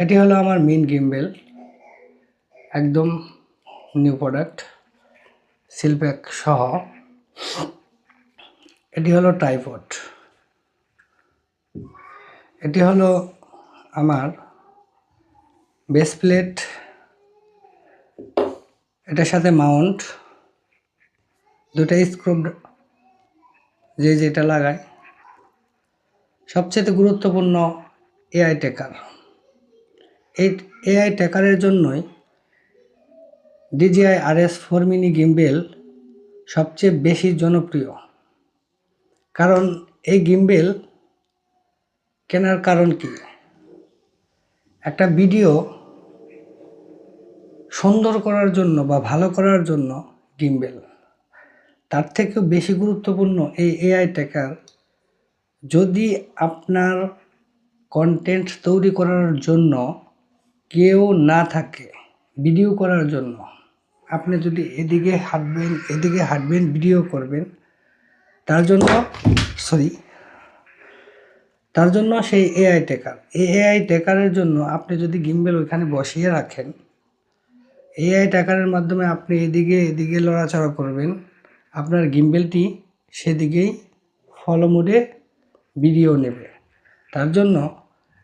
এটি হলো আমার মেইন গিম্বেল, একদম নিউ প্রোডাক্ট, সিলপ্যাক সহ। এটি হলো ট্রাইপড, এটি হলো আমার বেস প্লেট, এটার সাথে মাউন্ট, দুটা স্ক্রু যেটা লাগায়। সবচেয়ে গুরুত্বপূর্ণ এআই ট্র্যাকার। এই এআই ট্র্যাকারের জন্যই DJI RS4 মিনি গিম্বেল সবচেয়ে বেশি জনপ্রিয়। কারণ এই গিম্বেল কেনার কারণ কি? একটা ভিডিও সুন্দর করার জন্য বা ভালো করার জন্য গিম্বেল, তার থেকেও বেশি গুরুত্বপূর্ণ এই এআই ট্র্যাকার। যদি আপনার কন্টেন্ট তৈরি করার জন্য কেউ না থাকে, ভিডিও করার জন্য, আপনি যদি এদিকে হাঁটবেন ভিডিও করবেন, তার জন্য সেই এআই ট্র্যাকার। এই এআই ট্র্যাকারের জন্য আপনি যদি গিম্বেল ওইখানে বসিয়ে রাখেন, এআই ট্র্যাকারের মাধ্যমে আপনি এদিকে লড়াচড়া করবেন, আপনার গিম্বেলটি সেদিকেই ফলো মোডে ভিডিও নেবে। তার জন্য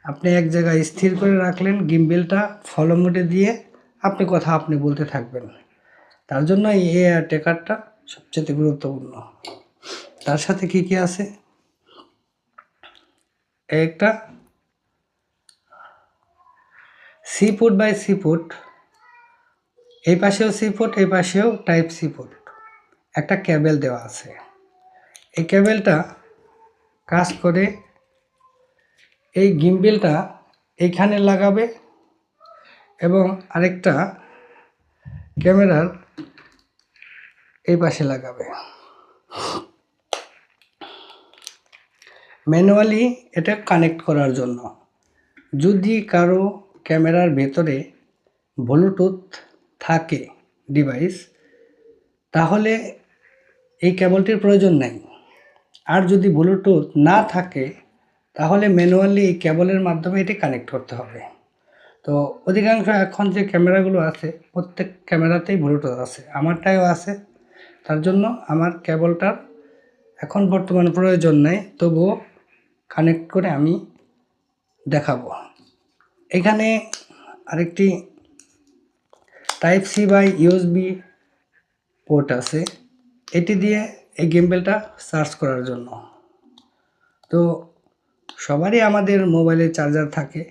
আপনি এক জায়গায় স্থির করে রাখলেন, গিম্বেলটা ফলো মোডে দিয়ে আপনি বলতে থাকবেন। তার জন্য এই এআই ট্র্যাকারটা সবচেয়ে গুরুত্বপূর্ণ। তার সাথে কি আছে? একটা C port by C port, এই পাশেও সি পোর্ট, এই পাশেও টাইপ সি পোর্ট, একটা কেবল দেওয়া আছে। এই কেবলটা কাজ করে এই গিম্বেলটা এইখানে লাগাবে এবং আরেকটা ক্যামেরার এই পাশে লাগাবে। ম্যানুয়ালি এটা কানেক্ট করার জন্য। যদি কারো ক্যামেরার ভেতরে ব্লুটুথ থাকে ডিভাইস, তাহলে এই কেবলটির প্রয়োজন নেই। আর যদি ব্লুটুথ না থাকে, তাহলে ম্যানুয়ালি এই কেবলের মাধ্যমে এটি কানেক্ট করতে হবে। তো অধিকাংশ এখন যে ক্যামেরাগুলো আছে, প্রত্যেক ক্যামেরাতেই ব্লুটুথ আছে, আমারটাও আছে। তার জন্য আমার কেবলটার এখন বর্তমানে প্রয়োজন নেই, তবুও কানেক্ট করে আমি দেখাবো। এখানে আরেকটি type C by USB port আছে, এটি দিয়ে এই গিম্বেলটা চার্জ করার জন্য। তো সবারই আমাদের মোবাইলে চার্জার থাকে,